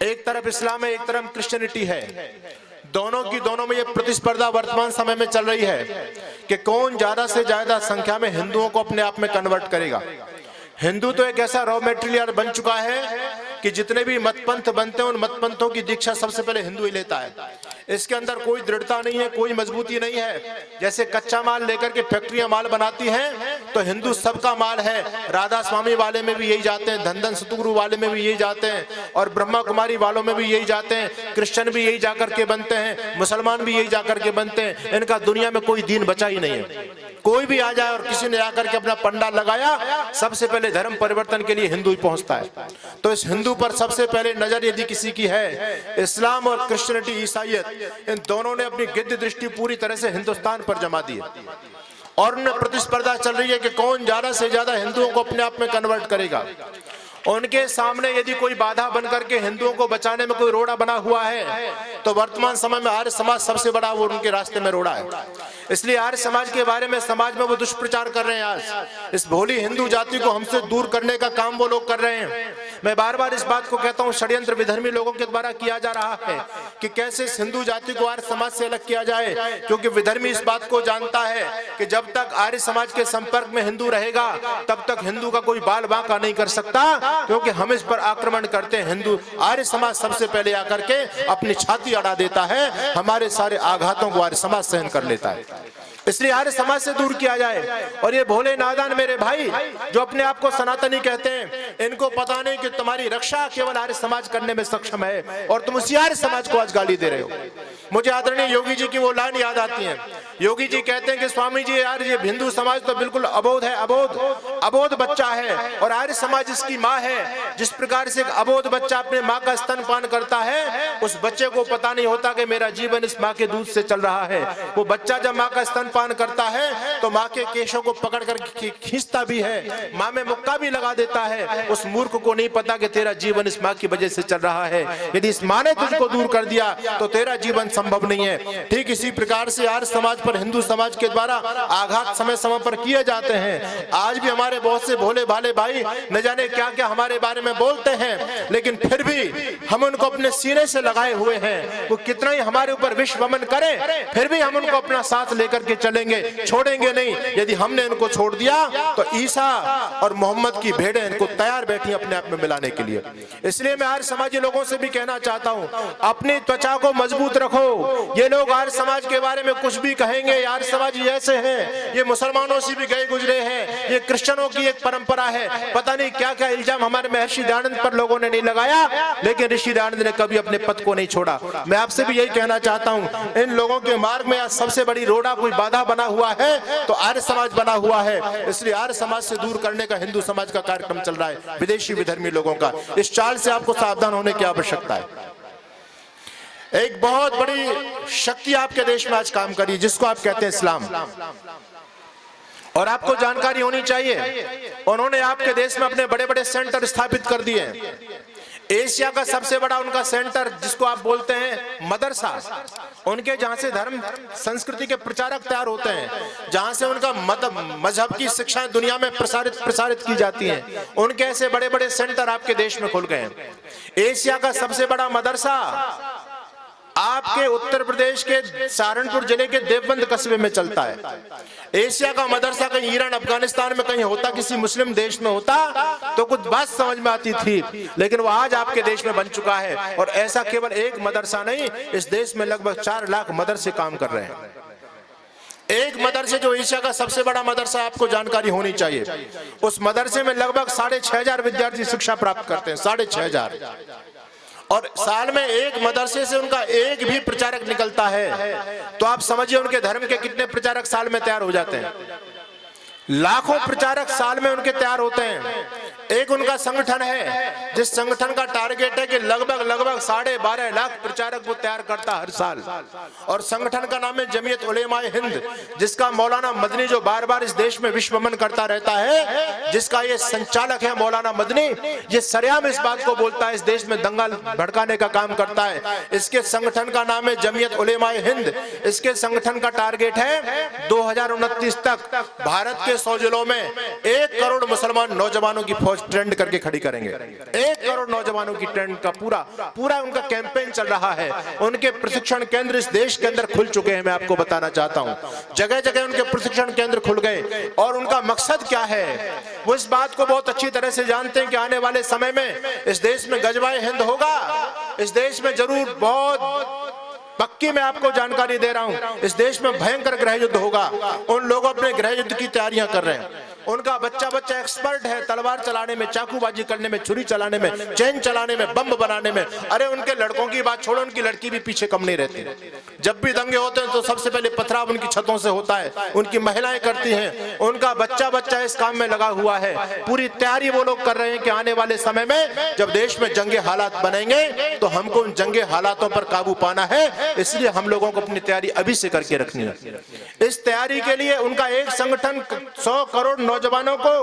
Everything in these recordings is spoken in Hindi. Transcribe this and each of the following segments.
एक तरफ इस्लाम है, एक तरफ क्रिश्चियनिटी है। दोनों की दोनों में ये प्रतिस्पर्धा वर्तमान समय में चल रही है कि कौन ज्यादा से ज्यादा संख्या में हिंदुओं को अपने आप में कन्वर्ट करेगा। हिंदू तो एक ऐसा रॉ मटेरियल बन चुका है कि जितने भी मतपंथ बनते हैं उन मतपंथों की दीक्षा सबसे पहले हिंदू ही लेता है। इसके अंदर कोई दृढ़ता नहीं है, कोई मजबूती नहीं है। जैसे कच्चा माल लेकर के फैक्ट्रियां माल बनाती हैं तो हिंदू सबका माल है। राधा स्वामी वाले में भी यही जाते हैं, धनधन सतगुरु वाले में भी यही जाते हैं, और ब्रह्मा कुमारी वालों में भी यही जाते हैं। क्रिश्चियन भी यही जाकर के बनते हैं, मुसलमान भी यही जाकर के बनते हैं। इनका दुनिया में कोई दीन बचा ही नहीं है। कोई भी आ जाए और किसी ने आकर के अपना पंडाल लगाया, सबसे पहले धर्म परिवर्तन के लिए हिंदू ही पहुंचता है। तो इस हिंदू पर सबसे पहले नजर यदि किसी की है, इस्लाम और क्रिश्चियनिटी, ईसाईयत, इन दोनों ने अपनी गिद्ध दृष्टि पूरी तरह से हिंदुस्तान पर जमा दी है और उनमें प्रतिस्पर्धा चल रही है कि कौन ज्यादा से ज्यादा हिंदुओं को अपने आप में कन्वर्ट करेगा। उनके सामने यदि कोई बाधा बनकर के हिंदुओं को बचाने में कोई रोड़ा बना हुआ है तो वर्तमान समय में आर्य समाज सबसे बड़ा वो उनके रास्ते में रोड़ा है। इसलिए आर्य समाज के बारे में समाज में वो दुष्प्रचार कर रहे हैं। आज इस भोली हिंदू जाति को हमसे दूर करने का काम वो लोग कर रहे हैं। मैं बार बार इस बात को कहता हूँ, षड्यंत्र विधर्मी लोगों के द्वारा किया जा रहा है कि कैसे इस हिंदू जाति को आर्य समाज से अलग किया जाए, क्योंकि विधर्मी इस बात को जानता है कि जब तक आर्य समाज के संपर्क में हिंदू रहेगा तब तक हिंदू का कोई बाल बांका नहीं कर सकता, क्योंकि हम इस पर आक्रमण करते हैं। हिंदू आर्य समाज सबसे पहले आकर के अपनी छाती अड़ा देता है, हमारे सारे आघातों को आर्य समाज सहन कर लेता है। इसलिए आर्य समाज से दूर किया जाए। और ये भोले नादान मेरे भाई जो अपने आप को सनातनी कहते हैं, इनको पता नहीं कि तुम्हारी रक्षा केवल आर्य समाज करने में सक्षम है और तुम उसी आर्य समाज को आज गाली दे रहे हो। मुझे आदरणीय योगी जी की वो लाइन याद आती है। योगी जी कहते हैं कि स्वामी जी यार ये हिंदू समाज तो बिल्कुल अबोध है, अबोध बच्चा है, और आर्य समाज इसकी माँ है। जिस प्रकार से एक अबोध बच्चा अपने माँ का स्तनपान करता है, उस बच्चे को पता नहीं होता कि मेरा जीवन इस माँ के दूध से चल रहा है। वो बच्चा जब माँ का स्तनपान करता है तो माँ के केशों को पकड़ कर खींचता भी है, माँ में मुक्का भी लगा देता है। उस मूर्ख को नहीं पता कि तेरा जीवन इस माँ की वजह से चल रहा है। यदि इस माँ ने तुझको दूर कर दिया तो तेरा जीवन संभव नहीं है। ठीक इसी प्रकार से आर्य समाज पर हिंदू समाज के द्वारा आघात समय समय पर किए जाते हैं। आज भी हमारे बहुत से भोले भाले भाई न जाने क्या क्या हमारे बारे में बोलते हैं, लेकिन फिर भी हम उनको अपने सीने से लगाए हुए हैं। वो कितना ही हमारे ऊपर विष वमन करें, फिर भी हम उनको अपना साथ लेकर के चलेंगे, छोड़ेंगे नहीं। यदि हमने इनको छोड़ दिया तो ईसा और मोहम्मद की भेड़ें इनको तैयार बैठी अपने आप में मिलाने के लिए। इसलिए मैं आर्य समाजी लोगों से भी कहना चाहता हूं, अपनी त्वचा को मजबूत रखो। ये लोग आर्य समाज के बारे में कुछ भी कहेंगे, आर्य समाज ऐसे हैं, ये मुसलमानों से भी गए गुजरे हैं, ये क्रिश्चियनों की एक परंपरा है। पता नहीं क्या क्या इल्जाम हमारे महर्षि दयानंद पर लोगों ने नहीं लगाया, लेकिन ऋषि दयानंद ने कभी अपने पद को नहीं छोड़ा। मैं आपसे भी यही कहना चाहता हूं, इन लोगों के मार्ग में आज सबसे बड़ी रोड़ा कोई बाधा बना हुआ है तो आर्य समाज बना हुआ है। इसलिए आर्य समाज से दूर करने का हिंदू समाज का कार्यक्रम चल रहा है, विदेशी विधर्मी लोगों का। इस चाल से आपको सावधान होने की आवश्यकता है। एक बहुत बड़ी शक्ति आपके देश में आज काम करी, जिसको आप कहते हैं इस्लाम, और आपको जानकारी होनी चाहिए, उन्होंने आपके देश में अपने बड़े बड़े सेंटर स्थापित कर दिए हैं। एशिया का सबसे बड़ा उनका सेंटर, जिसको आप बोलते हैं मदरसा, उनके जहां से धर्म संस्कृति के प्रचारक तैयार होते हैं, जहां से उनका मजहब की शिक्षा दुनिया में प्रसारित की जाती है, उनके ऐसे बड़े बड़े सेंटर आपके देश में खुल गए हैं। एशिया का सबसे बड़ा मदरसा आपके उत्तर प्रदेश के सहारनपुर जिले के देवबंद कस्बे में चलता है। एशिया का मदरसा कहीं ईरान अफगानिस्तान में कहीं होता, किसी मुस्लिम देश में होता तो कुछ बात समझ में आती थी, लेकिन वो आज आपके देश में बन चुका है। और ऐसा केवल एक मदरसा नहीं, इस देश में लगभग 4 लाख मदरसे काम कर रहे हैं। एक मदरसे जो एशिया का सबसे बड़ा मदरसा, आपको जानकारी होनी चाहिए, उस मदरसे में लगभग 6500 विद्यार्थी शिक्षा प्राप्त करते हैं, 6500। और साल में एक मदरसे से उनका एक भी प्रचारक निकलता है तो आप समझिए उनके धर्म के कितने प्रचारक साल में तैयार हो जाते हैं। लाखों प्रचारक साल में उनके तैयार होते हैं। एक उनका संगठन है जिस संगठन का टारगेट है कि लगभग 12.5 लाख प्रचारक वो तैयार करता हर साल, और संगठन का नाम है जमीयत उलेमाए हिंद, जिसका मौलाना मदनी, जो बार बार इस देश में विश्व भ्रमण करता रहता है, जिसका ये संचालक है मौलाना मदनी, ये सरेआम इस बात को बोलता है, इस देश में दंगा भड़काने का काम करता है। इसके संगठन का नाम है जमीयत उलेमाए हिंद। इसके संगठन का टारगेट है 2029 तक भारत के 100 जिलों में 1 करोड़ मुसलमान नौजवानों की फौज ट्रेंड करके खड़ी करेंगे। 1 करोड़ नौजवानों की ट्रेंड का पूरा उनका कैंपेन चल रहा है। उनके प्रशिक्षण केंद्र इस देश के अंदर खुल चुके हैं। मैं आपको बताना चाहता हूं, जगह जगह उनके प्रशिक्षण केंद्र खुल गए और उनका मकसद क्या है वो इस बात को बहुत अच्छी तरह से जानते हैं कि आने वाले समय में इस देश में गजवाए हिंद होगा। इस देश में जरूर बहुत पक्की मैं आपको जानकारी दे रहा हूं, इस देश में भयंकर गृह युद्ध होगा। उन लोग अपने गृह युद्ध की तैयारियां कर रहे हैं। उनका बच्चा एक्सपर्ट है तलवार चलाने में, चाकूबाजी करने में, छुरी चलाने में, चैन चलाने में, बम बनाने में। अरे उनके लड़कों की बात छोड़ो, उनकी लड़की भी पीछे कम नहीं रहती। जब भी दंगे होते हैं तो सबसे पहले पथराव उनकी छतों से होता है, उनकी महिलाएं करती हैं। उनका बच्चा इस काम में लगा हुआ है। पूरी तैयारी वो लोग कर रहे हैं कि आने वाले समय में जब देश में जंगे हालात बनेंगे तो हमको उन जंगे हालातों पर काबू पाना है। इसलिए हम लोगों को अपनी तैयारी अभी से करके रखनी है। इस तैयारी के लिए उनका एक संगठन 100 करोड़ नौजवानों को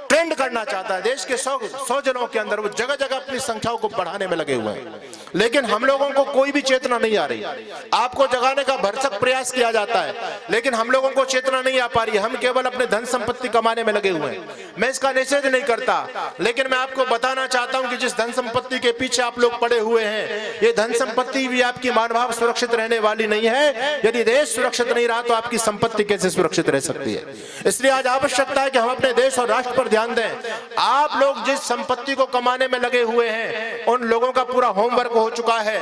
ट्रेंड करना चाहता है। देश के 100 जिलों के अंदर वो जगह जगह अपनी संख्याओं को बढ़ाने में लगे हुए हैं, लेकिन हम लोगों को कोई भी चेतना नहीं आ रही। आपको जगाने का भरसक प्रयास किया जाता है, लेकिन हम लोगों को चेतना नहीं आ पा रही है। हम केवल अपने धन संपत्ति कमाने में लगे हुए हैं। मैं इसका निषेध नहीं करता, लेकिन मैं आपको बताना चाहता हूं कि जिस धन संपत्ति के पीछे आप लोग पड़े हुए हैं, ये धन संपत्ति भी आपकी मानव सुरक्षित रहने वाली नहीं है। यदि देश सुरक्षित नहीं रहा तो आपकी संपत्ति कैसे सुरक्षित रह सकती है? इसलिए आज आवश्यकता है कि हम अपने देश और राष्ट्र पर ध्यान दें। आप लोग जिस संपत्ति को कमाने में लगे हुए हैं, उन लोगों का पूरा होमवर्क हो चुका है।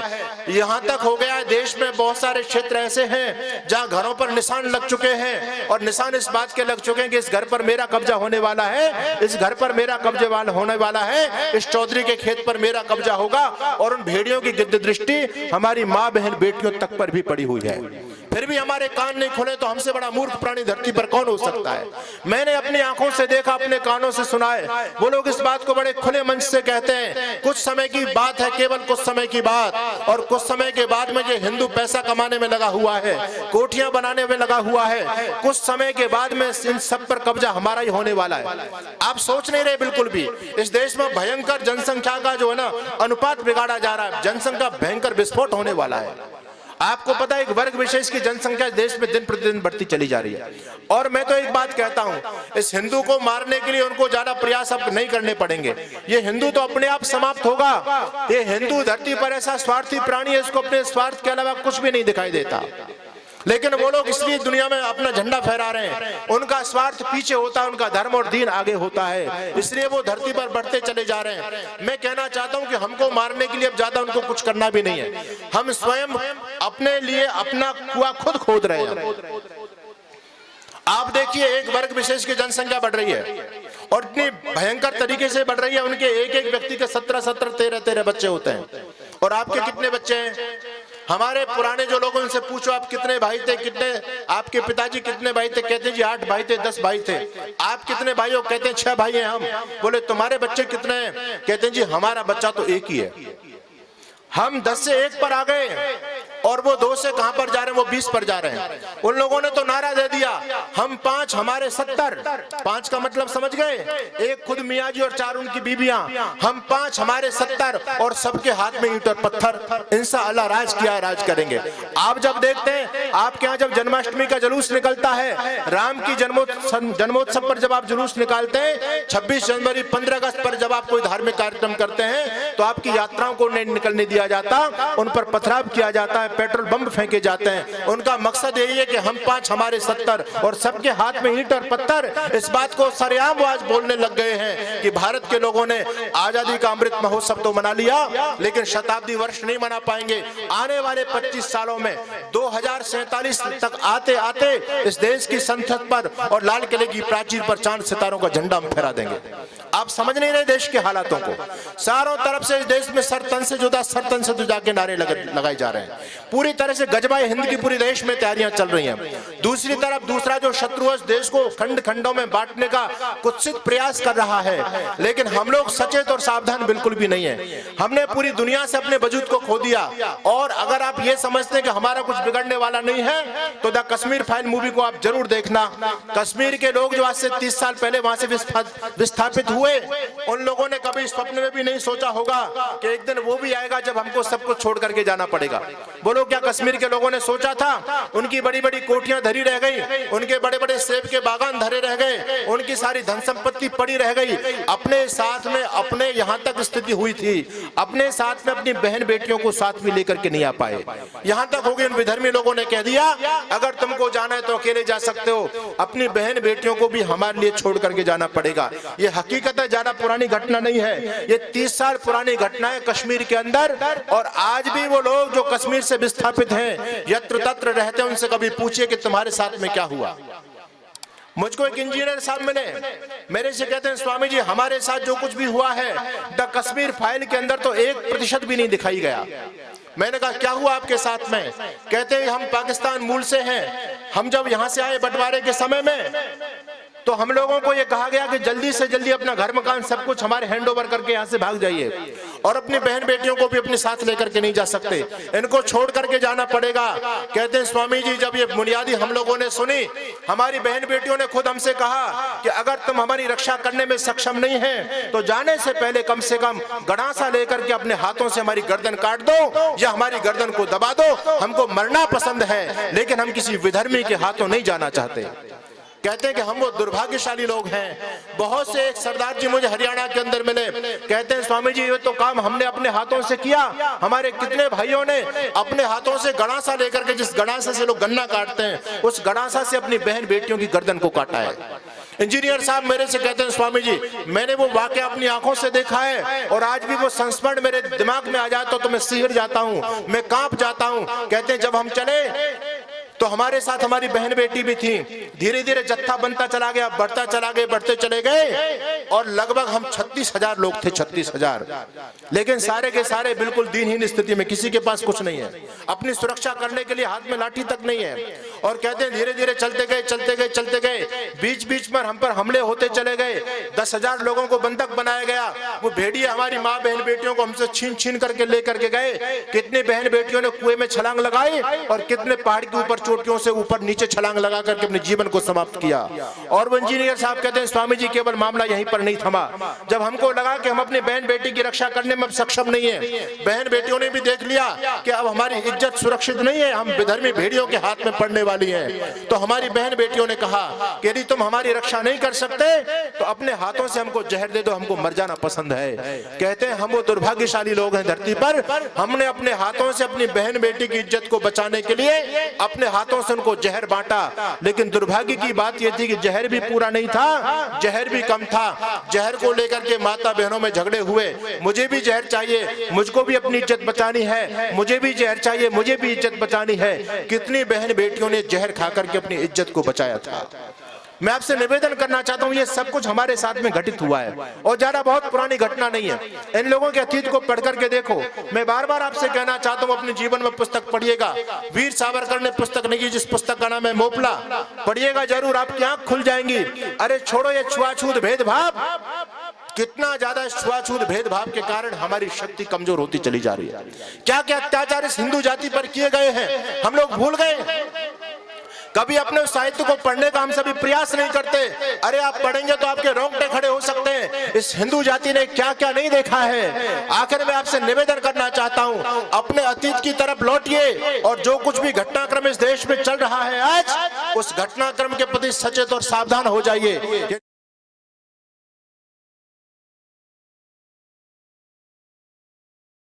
यहां तक हो गया है, देश में बहुत सारे क्षेत्र ऐसे हैं जहां घरों पर निशान लग चुके हैं, और निशान इस बात के लग चुके हैं कि इस घर पर मेरा कब्जा होने वाला है, इस घर पर मेरा कब्जे वाला होने वाला है, इस चौधरी के खेत पर मेरा कब्जा होगा। और उन भेड़ियों की गिद्ध दृष्टि हमारी माँ बहन बेटियों तक पर भी पड़ी हुई है। फिर भी हमारे कान नहीं खुले तो हमसे बड़ा मूर्ख प्राणी धरती पर कौन हो सकता है? मैंने अपनी आंखों से देखा, अपने कानों से सुना है। वो लोग इस बात को बड़े खुले मंच से कहते हैं कुछ समय की बात है, केवल कुछ समय की बात, और कुछ समय के बाद में ये हिंदू पैसा कमाने में लगा हुआ है, कोठियां बनाने में लगा हुआ है। कुछ समय के बाद में इन सब पर कब्जा हमारा ही होने वाला है। आप सोच नहीं रहे बिल्कुल भी। इस देश में भयंकर जनसंख्या का जो है ना अनुपात बिगाड़ा जा रहा है। जनसंख्या भयंकर विस्फोट होने वाला है। आपको पता है एक वर्ग विशेष की जनसंख्या देश में दिन प्रतिदिन बढ़ती चली जा रही है। और मैं तो एक बात कहता हूं, इस हिंदू को मारने के लिए उनको ज्यादा प्रयास अब नहीं करने पड़ेंगे। ये हिंदू तो अपने आप समाप्त होगा। ये हिंदू धरती पर ऐसा स्वार्थी प्राणी है, इसको अपने स्वार्थ के अलावा कुछ भी नहीं दिखाई देता। लेकिन वो लोग इसलिए दुनिया में अपना झंडा फहरा रहे हैं, उनका स्वार्थ पीछे होता है, उनका धर्म और दीन आगे होता है, इसलिए वो धरती पर बढ़ते चले जा रहे हैं। मैं कहना चाहता हूं कि हमको मारने के लिए अब ज्यादा उनको कुछ करना भी नहीं है। हम स्वयं अपने लिए अपना कुआं खुद खोद रहे हैं। आप देखिए एक वर्ग विशेष की जनसंख्या बढ़ रही है और इतनी भयंकर तरीके से बढ़ रही है। उनके एक व्यक्ति के 17-17, 13-13 बच्चे होते हैं। और आपके कितने बच्चे हैं? हमारे पुराने जो लोग उनसे पूछो आप कितने भाई थे, कितने आपके पिताजी कितने भाई थे? कहते जी 8 भाई थे, 10 भाई थे। आप कितने भाई हो? कहते हैं 6 भाई हैं हम। बोले तुम्हारे बच्चे कितने हैं? कहते हैं जी हमारा बच्चा तो एक ही है। हम 10 से 1 पर आ गए और वो 2 से कहां पर जा रहे हैं? वो 20 पर जा रहे हैं। उन लोगों ने तो नारा दे दिया हम 5 हमारे 70। 5 का मतलब समझ गए? एक खुद मियाँ जी और 4 उनकी बीबियां। हम 5 हमारे 70 और सबके हाथ में ईंट और पत्थर। इंशाअल्लाह राज किया, राज करेंगे। आप जब देखते हैं आपके यहाँ जब जन्माष्टमी का जुलूस निकलता है, राम की जन्मोत्सव पर जब आप जुलूस निकालते हैं, 26 जनवरी 15 अगस्त पर जब आप कोई धार्मिक कार्यक्रम करते हैं तो आपकी यात्राओं को नहीं निकलने दिया जाता, उन पर पथराव किया जाता है, पेट्रोल बम फेंके जाते हैं। उनका मकसद यही है कि हम 5 हमारे 70 और सबके हाथ में ईंट और पत्थर। इस बात को सरेआम आज बोलने लग गए हैं कि भारत के लोगों ने आजादी का अमृत महोत्सव तो मना लिया, लेकिन शताब्दी वर्ष नहीं मना पाएंगे। आने वाले 25 सालों में 2047 तक आते आते इस देश की संसद पर और लाल किले की प्राचीर पर चांद सितारों का झंडा हम फहरा देंगे। आप समझ नहीं रहे देश के हालातों को। चारों तरफ से इस देश में सरतन से जुदा के नारे लगाए जा रहे हैं। पूरी तरह से गजबाए हिंद की पूरी देश में तैयारियां चल रही हैं। दूसरी तरफ दूसरा जो शत्रु है देश को खंड खंडों में बांटने का कुत्सित प्रयास कर रहा है, लेकिन हम लोग सचेत और सावधान बिल्कुल भी नहीं है। हमने पूरी दुनिया से अपने वजूद को खो दिया। और अगर आप ये समझते हैं कि हमारा कुछ बिगड़ने वाला नहीं है तो द कश्मीर फाइल मूवी को आप जरूर देखना। कश्मीर के लोग जो आज से 30 साल पहले वहां से विस्थापित हुए, उन लोगों ने कभी स्वप्न में भी नहीं सोचा होगा कि एक दिन वो भी आएगा जब हमको सब कुछ छोड़ करके जाना पड़ेगा। बोलो क्या कश्मीर के लोगों ने सोचा था उनकी बड़ी बड़ी कोठियां धरी रह गई, उनके बड़े बड़े सेब के बागान धरे रह गए, उनकी सारी धन संपत्ति पड़ी रह गई? अपने साथ में अपने यहां तक स्थिति हुई थी, अपने साथ में अपनी बहन बेटियों को साथ में लेकर के नहीं आ पाए। यहां तक हो गई, उन विधर्मी लोगों ने कह दिया अगर तुमको जाना है तो अकेले जा सकते हो, अपनी बहन बेटियों को भी हमारे लिए छोड़ करके जाना पड़ेगा। ये हकीकत है, ज्यादा पुरानी घटना नहीं है, ये 30 साल पुरानी घटना है कश्मीर के अंदर। और आज भी वो लोग जो कश्मीर से विस्थापित हैं, यत्र तत्र रहते हैं, उनसे कभी पूछिए कि तुम्हारे साथ में क्या हुआ। मुझको एक इंजीनियर साहब मिले, मेरे से कहते हैं स्वामी जी हमारे साथ जो कुछ भी हुआ है द कश्मीर फाइल के अंदर तो 1% भी नहीं दिखाई गया। मैंने कहा क्या हुआ आपके साथ में? कहते हैं हम पाकिस्तान मूल से हैं, हम जब यहां से आए बंटवारे के समय में तो हम लोगों को ये कहा गया कि जल्दी से जल्दी अपना घर मकान सब कुछ हमारे हैंड ओवर करके यहाँ से भाग जाइए, और अपनी बहन बेटियों को भी अपने साथ लेकर के नहीं जा सकते, इनको छोड़ करके जाना पड़ेगा। कहते हैं स्वामी जी जब ये बुनियादी हम लोगों ने सुनी, हमारी बहन बेटियों ने खुद हमसे कहा कि अगर तुम हमारी रक्षा करने में सक्षम नहीं है तो जाने से पहले कम से कम गड़ासा लेकर के अपने हाथों से हमारी गर्दन काट दो या हमारी गर्दन को दबा दो, हमको मरना पसंद है लेकिन हम किसी विधर्मी के हाथों नहीं जाना चाहते। कहते हैं कि हम वो दुर्भाग्यशाली लोग हैं। बहुत से एक सरदार जी मुझे हरियाणा के अंदर मिले, कहते हैं स्वामी जी ये तो काम हमने अपने हाथों से किया, हमारे कितने भाइयों ने अपने हाथों से गड़ासा लेकर के, जिस गड़ासा से लोग गन्ना काटते हैं, उस गड़ासा से अपनी बहन बेटियों की गर्दन को काटा है। इंजीनियर साहब मेरे से कहते हैं स्वामी जी मैंने वो वाकया अपनी आंखों से देखा है और आज भी वो संस्मरण मेरे दिमाग में आ जाता तो मैं सिहर जाता हूँ, मैं कांप जाता हूँ। कहते हैं जब हम चले तो हमारे साथ हमारी बहन बेटी भी थी, धीरे धीरे जत्था बनता चला गया, बढ़ता चला गया, बढ़ते चले गए और लगभग हम 36,000 लोग थे, 36,000। लेकिन सारे के सारे बिल्कुल दीनहीन स्थिति में, किसी के पास कुछ नहीं है, अपनी सुरक्षा करने के लिए हाथ में लाठी तक नहीं है। और कहते हैं धीरे धीरे चलते गए चलते गए चलते गए, बीच बीच में हम पर हमले होते चले गए, 10,000 लोगों को बंधक बनाया गया। वो भेड़िए हमारी माँ बहन बेटियों को हमसे छीन छीन करके लेकर के गए। कितनी बहन बेटियों ने कुएं में छलांग लगाई और कितने पहाड़ के ऊपर चोटियों से ऊपर नीचे छलांग लगा करके अपने जीवन को समाप्त किया। और वो इंजीनियर साहब कहते हैं स्वामी जी केवल मामला यहीं पर नहीं थमा, जब हमको लगा कि हम अपनी बहन बेटी की रक्षा करने में अब सक्षम नहीं है, बहन बेटियों ने भी देख लिया कि अब हमारी इज्जत सुरक्षित नहीं है, हम विधर्मी भेड़ियों के हाथ में पड़ने वाली हैं, तो हमारी बहन बेटियों ने कहा कि यदि तुम हमारी रक्षा नहीं कर सकते तो अपने हाथों से हमको जहर दे दो, हमको मर जाना पसंद है। कहते हैं हम वो दुर्भाग्यशाली लोग हैं धरती पर, हमने अपने हाथों से अपनी बहन बेटी की इज्जत को बचाने के लिए अपने हाथों से उनको जहर बांटा। लेकिन दुर्भाग्य की बात यह थी कि जहर भी पूरा नहीं था, जहर भी कम था। जहर को लेकर के माता बहनों में झगड़े हुए, मुझे भी जहर चाहिए, मुझको भी अपनी इज्जत बचानी है, मुझे भी जहर चाहिए, मुझे भी इज्जत बचानी है। कितनी बहन बेटियों ने जहर खा करके अपनी इज्जत को बचाया था। मैं आपसे निवेदन करना चाहता हूं ये सब कुछ हमारे साथ में घटित हुआ है और ज्यादा बहुत पुरानी घटना नहीं है। इन लोगों के अतीत को पढ़ करके देखो। मैं बार बार आपसे कहना चाहता हूं अपने जीवन में पुस्तक पढ़िएगा। वीर सावरकर ने पुस्तक लिखी जिस पुस्तक का नाम है मोपला, पढ़िएगा जरूर, आपकी आंख खुल जाएंगी। अरे छोड़ो ये छुआछूत भेदभाव, कितना ज्यादा छुआछूत भेदभाव के कारण हमारी शक्ति कमजोर होती चली जा रही है। क्या क्या अत्याचार इस हिंदू जाति पर किए गए हैं हम लोग भूल गए। कभी अपने साहित्य को पढ़ने का हम सभी प्रयास नहीं करते। अरे आप पढ़ेंगे तो आपके रोंगटे खड़े हो सकते हैं, इस हिंदू जाति ने क्या क्या नहीं देखा है। आखिर में आपसे निवेदन करना चाहता हूं अपने अतीत की तरफ लौटिए और जो कुछ भी घटनाक्रम इस देश में चल रहा है आज, उस घटनाक्रम के प्रति सचेत और सावधान हो जाइए।